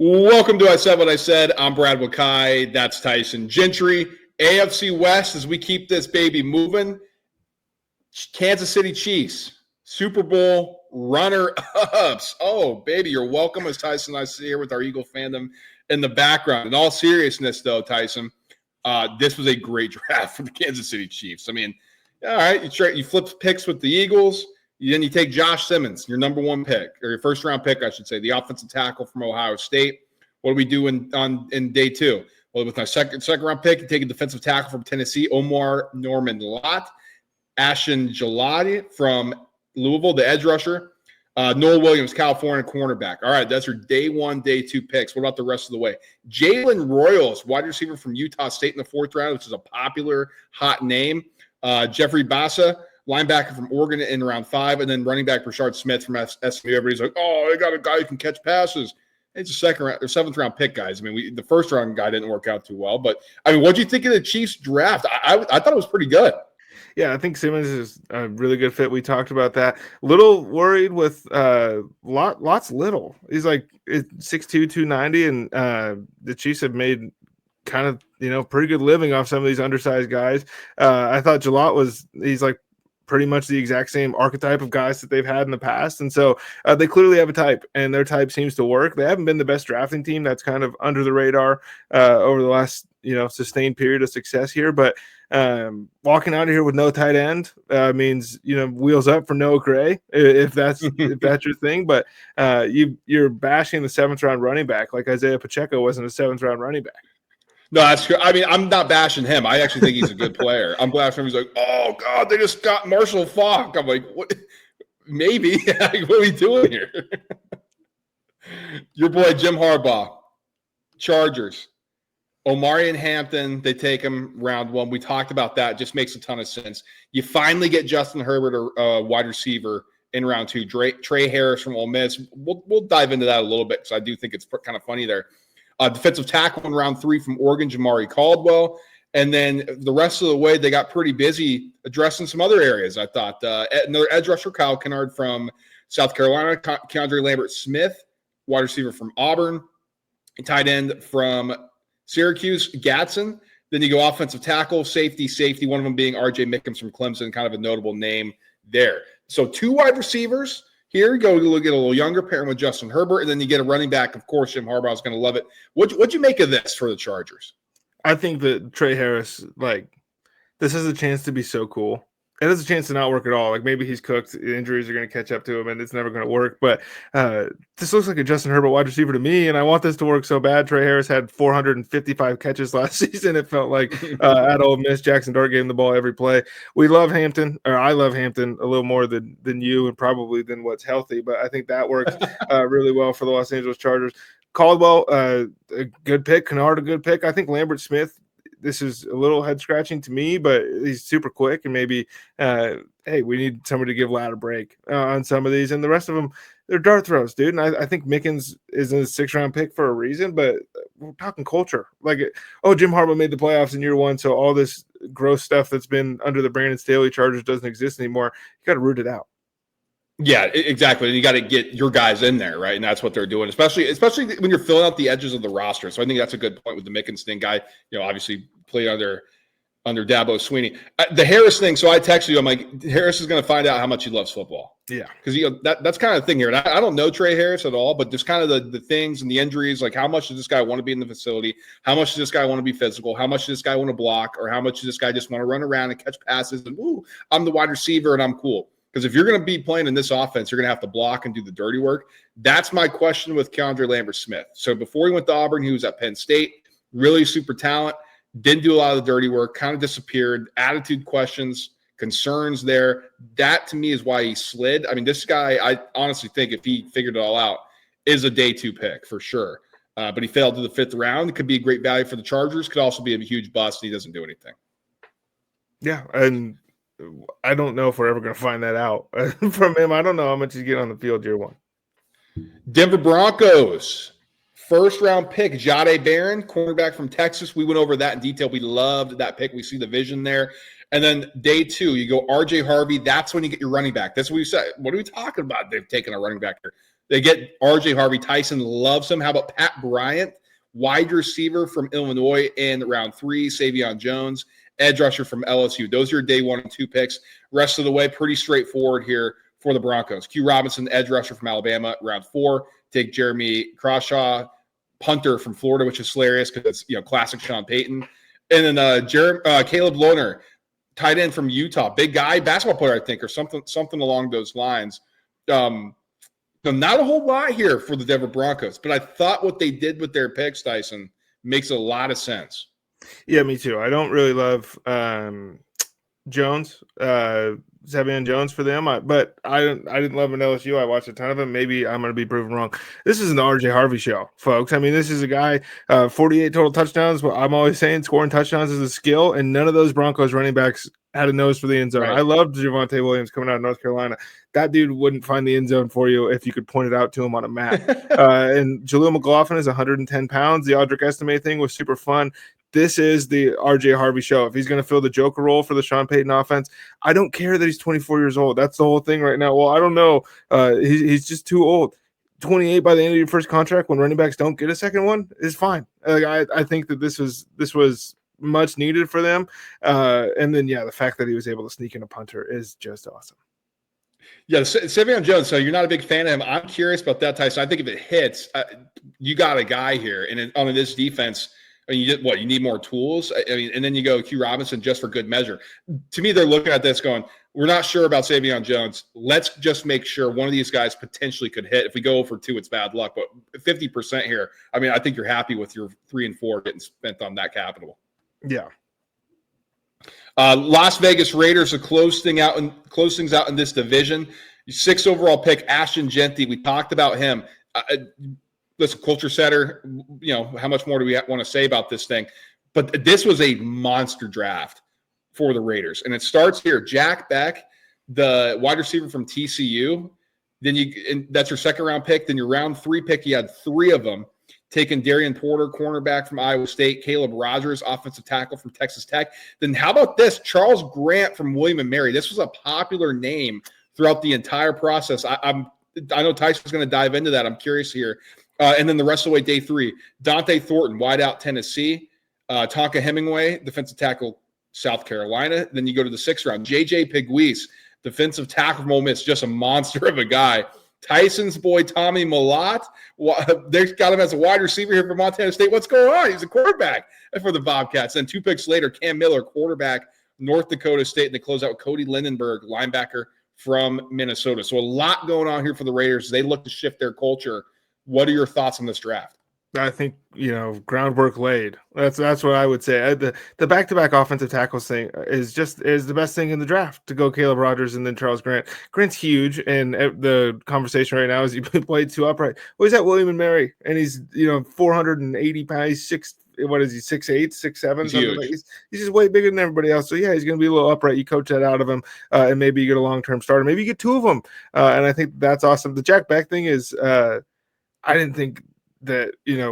Welcome to I Said What I Said. I'm Brad Wakai. That's Tyson Gentry. AFC West, as we keep this baby moving. Kansas City Chiefs, Super Bowl runner-ups. Oh, baby, you're welcome. As Tyson and I sit here with our Eagle fandom in the background. In all seriousness, though, Tyson, this was a great draft for the Kansas City Chiefs. I mean, all right, you flip picks with the Eagles. Then you take Josh Simmons, your number one pick, or your first-round pick, I should say, the offensive tackle from Ohio State. What do we do in day two? Well, with our second-round pick, you take a defensive tackle from Tennessee, Omar Norman-Lott, 𝐬𝐮𝐬𝐜𝐫𝐢𝐻𝐿 from Louisville, the edge rusher, Noah Williams, California cornerback. All right, that's your day one, day two picks. What about the rest of the way? Jalen Royals, wide receiver from Utah State in the fourth round, which is a popular, hot name. Jeffrey Bassa, linebacker from Oregon in round 5, and then running back Rashard Smith from SMU. Everybody's like, oh, they got a guy who can catch passes. It's a seventh round pick, guys. I mean, the first round guy didn't work out too well, but I mean, what do you think of the Chiefs draft? I thought it was pretty good. Yeah, I think Simmons is a really good fit. We talked about that. Little worried with Lott's little. He's like 6'2", 290, and the Chiefs have made kind of pretty good living off some of these undersized guys. I thought he's like pretty much the exact same archetype of guys that they've had in the past. And so they clearly have a type, and their type seems to work. They haven't been the best drafting team. That's kind of under the radar over the last, sustained period of success here. But walking out of here with no tight end means, wheels up for Noah Gray, if that's your thing. But you're bashing the 7th round running back like Isaiah Pacheco wasn't a 7th round running back. No, that's true. I mean, I'm not bashing him. I actually think he's a good player. I'm glad for him. He's like, oh, God, they just got Marshall Faulk. I'm like, what? Maybe. What are we doing here? Your boy, Jim Harbaugh, Chargers. Omarion Hampton, they take him round 1. We talked about that. Just makes a ton of sense. You finally get Justin Herbert, a wide receiver, in round 2. Trey Harris from Ole Miss. We'll dive into that a little bit because I do think it's kind of funny there. Defensive tackle in round 3 from Oregon, Jamari Caldwell. And then the rest of the way, they got pretty busy addressing some other areas, I thought. Another edge rusher, Kyle Kennard from South Carolina, Keandre Lambert-Smith, wide receiver from Auburn, tight end from Syracuse, Gatson. Then you go offensive tackle, safety, one of them being R.J. Mickens from Clemson, kind of a notable name there. So 2 wide receivers. Here you go, get a little younger, pairing with Justin Herbert, and then you get a running back. Of course, Jim Harbaugh is going to love it. What'd you make of this for the Chargers? I think that Trey Harris, this has a chance to be so cool. It has a chance to not work at all. Like, maybe he's cooked. Injuries are going to catch up to him, and it's never going to work. But this looks like a Justin Herbert wide receiver to me, and I want this to work so bad. Trey Harris had 455 catches last season. It felt like at Ole Miss, Jackson Dart gave him the ball every play. We love Hampton, or I love Hampton a little more than you and probably than what's healthy. But I think that works really well for the Los Angeles Chargers. Caldwell, a good pick. Kennard, a good pick. I think Lambert-Smith, this is a little head-scratching to me, but he's super quick, and maybe, hey, we need somebody to give Ladd a break on some of these. And the rest of them, they're dart throws, dude. And I think Mickens is a 6th-round pick for a reason, but we're talking culture. Jim Harbaugh made the playoffs in year 1, so all this gross stuff that's been under the Brandon Staley Chargers doesn't exist anymore. You got to root it out. Yeah, exactly. You got to get your guys in there, right? And that's what they're doing, especially when you're filling out the edges of the roster. So I think that's a good point with the Mickens thing. Guy, obviously played under Dabo Swinney. The Harris thing. So I texted you. I'm like, Harris is going to find out how much he loves football. Yeah, because that's kind of the thing here. And I don't know Trey Harris at all, but there's kind of the things and the injuries. Like, how much does this guy want to be in the facility? How much does this guy want to be physical? How much does this guy want to block? Or how much does this guy just want to run around and catch passes? And I'm the wide receiver and I'm cool. Because if you're going to be playing in this offense, you're going to have to block and do the dirty work. That's my question with Keandre Lambert-Smith. So before he went to Auburn, he was at Penn State, really super talent, didn't do a lot of the dirty work, kind of disappeared, attitude questions, concerns there. That, to me, is why he slid. I mean, this guy, I honestly think if he figured it all out, is a day 2 pick for sure. But he failed to the 5th round. It could be a great value for the Chargers. Could also be a huge bust. He doesn't do anything. Yeah, and I don't know if we're ever going to find that out from him. I don't know how much he's getting on the field year 1. Denver Broncos, 1st-round pick, Jahdae Barron, cornerback from Texas. We went over that in detail. We loved that pick. We see the vision there. And then day 2, you go R.J. Harvey. That's when you get your running back. That's what we said. What are we talking about? They've taken a running back here. They get RJ Harvey. Tyson loves him. How about Pat Bryant, wide receiver from Illinois in round 3, Savion Jones, edge rusher from LSU. Those are your day 1 and 2 picks. Rest of the way, pretty straightforward here for the Broncos. Q Robinson, edge rusher from Alabama, round 4. Take Jeremy Crawshaw, punter from Florida, which is hilarious because it's classic Sean Payton. And then Caleb Lohner, tight end from Utah, big guy, basketball player, I think, or something along those lines. So not a whole lot here for the Denver Broncos, but I thought what they did with their picks, Tyson, makes a lot of sense. Yeah, me too. I don't really love Jones, Savion Jones for them, but I didn't love him at LSU. I watched a ton of him. Maybe I'm going to be proven wrong. This is an RJ Harvey show, folks. I mean, this is a guy, 48 total touchdowns. But I'm always saying scoring touchdowns is a skill, and none of those Broncos running backs had a nose for the end zone. Right. I loved Javonte Williams coming out of North Carolina. That dude wouldn't find the end zone for you if you could point it out to him on a map. And Jaleel McLaughlin is 110 pounds. The Audric Estime thing was super fun. This is the RJ Harvey show. If he's going to fill the Joker role for the Sean Payton offense, I don't care that he's 24 years old. That's the whole thing right now. Well, I don't know. He's just too old. 28 by the end of your first contract when running backs don't get a second one is fine. I think that this was much needed for them. And then, the fact that he was able to sneak in a punter is just awesome. Yeah, Savion Jones, so you're not a big fan of him. I'm curious about that, Tyson. I think if it hits, you got a guy here. And on this defense – I mean, you need more tools. I mean, and then you go Q Robinson just for good measure. To me, they're looking at this going, we're not sure about Savion Jones. Let's just make sure one of these guys potentially could hit. If we go over 2, it's bad luck. But 50% here, I mean, I think you're happy with your 3 and 4 getting spent on that capital. Yeah. Las Vegas Raiders are close things out in this division. 6 overall pick, Ashton Jeanty. We talked about him. Listen, culture setter, how much more do we want to say about this thing? But this was a monster draft for the Raiders. And it starts here. Jack Beck, the wide receiver from TCU. And that's your second round pick. Then your round 3 pick, you had 3 of them. Taking Darian Porter, cornerback from Iowa State. Caleb Rogers, offensive tackle from Texas Tech. Then how about this? Charles Grant from William & Mary. This was a popular name throughout the entire process. I know Tyson's going to dive into that. I'm curious here. And then the rest of the way, day 3, Dante Thornton, wideout Tennessee. Tonka Hemingway, defensive tackle, South Carolina. Then you go to the 6th round. J.J. Pegues, defensive tackle from Ole Miss, just a monster of a guy. Tyson's boy, Tommy Mellott. They've got him as a wide receiver here for Montana State. What's going on? He's a quarterback for the Bobcats. Then 2 picks later, Cam Miller, quarterback, North Dakota State. And they close out with Cody Lindenberg, linebacker from Minnesota. So a lot going on here for the Raiders. They look to shift their culture. What are your thoughts on this draft? I think, groundwork laid. That's what I would say. The back-to-back offensive tackles thing is the best thing in the draft, to go Caleb Rogers and then Charles Grant. Grant's huge, and the conversation right now is he played 2 upright. Well, he's at William & Mary, and he's 480 pounds, 6'8", 6'7", something like he's just way bigger than everybody else. So yeah, he's going to be a little upright. You coach that out of him, and maybe you get a long-term starter. Maybe you get 2 of them, and I think that's awesome. The Jack Beck thing is. I didn't think that,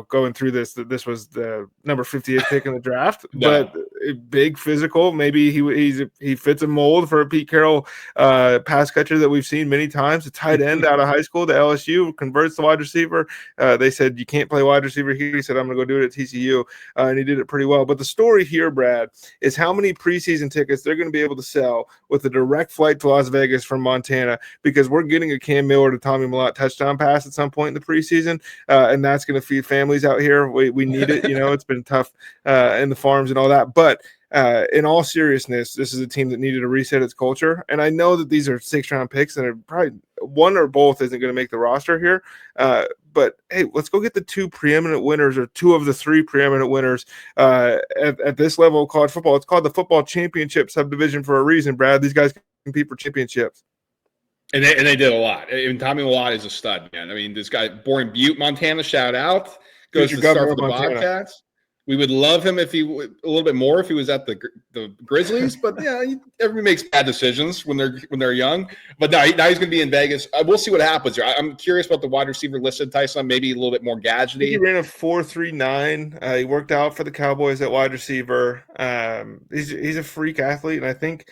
going through this, that this was the number 58 pick in the draft, No. But big physical. Maybe he fits a mold for a Pete Carroll pass catcher that we've seen many times. A tight end out of high school to LSU, converts to wide receiver. They said, you can't play wide receiver here. He said, I'm going to go do it at TCU. And he did it pretty well. But the story here, Brad, is how many preseason tickets they're going to be able to sell with a direct flight to Las Vegas from Montana, because we're getting a Cam Miller to Tommy Mellott touchdown pass at some point in the preseason. And that's going to feed families out here. We need it. It's been tough in the farms and all that. But in all seriousness, this is a team that needed to reset its culture. And I know that these are 6th-round picks, and are probably one or both isn't going to make the roster here. But hey, let's go get the 2 preeminent winners, or 2 of the 3 preeminent winners at this level of college football. It's called the Football Championship subdivision for a reason, Brad. These guys compete for championships. And they did a lot. And Tommy Mellott is a stud, man. I mean, this guy, born in Butte, Montana, shout out. Goes to start for the Bobcats. We would love him if he a little bit more if he was at the Grizzlies, but yeah, everybody makes bad decisions when they're young. But now he's going to be in Vegas. We'll see what happens here. I'm curious about the wide receiver listed, Tyson. Maybe a little bit more gadgety. He ran a 4.39. He worked out for the Cowboys at wide receiver. He's a freak athlete, and I think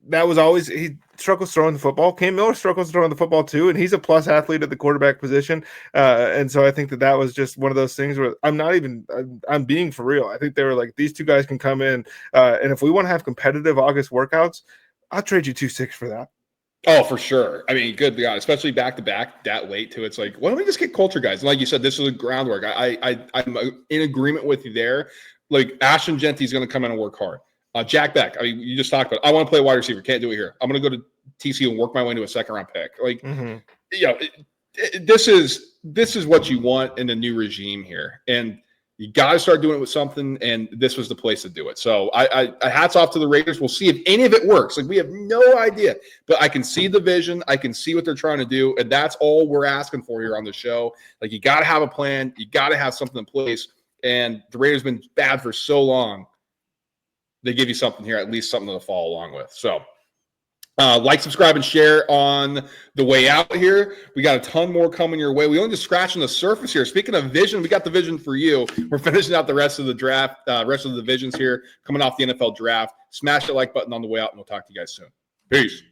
that was always, he struggles throwing the football. Cam Miller struggles throwing the football too, and he's a plus athlete at the quarterback position. And so I think that was just one of those things where I'm being for real. I think they were like, these two guys can come in, and if we want to have competitive August workouts, I'll trade you 2-6 for that. Oh, for sure. I mean, good God, especially back to back that late too. It's like, why don't we just get culture guys? And like you said, this is the groundwork. I'm in agreement with you there. Like Ashton Genty's going to come in and work hard. Jack Beck, I mean, you just talked about, I want to play wide receiver. Can't do it here. I'm going to go to TCU and work my way into a second-round pick. Like, this is what you want in the new regime here. And you got to start doing it with something, and this was the place to do it. So I hats off to the Raiders. We'll see if any of it works. Like, we have no idea. But I can see the vision. I can see what they're trying to do, and that's all we're asking for here on the show. Like, you got to have a plan. You got to have something in place. And the Raiders have been bad for so long. They give you something here, at least something to follow along with. So like, subscribe, and share on the way out here. We got a ton more coming your way. We only just scratching the surface here. Speaking of vision, we got the vision for you. We're finishing out the rest of the draft, rest of the divisions here, coming off the NFL draft. Smash the like button on the way out, and we'll talk to you guys soon. Peace.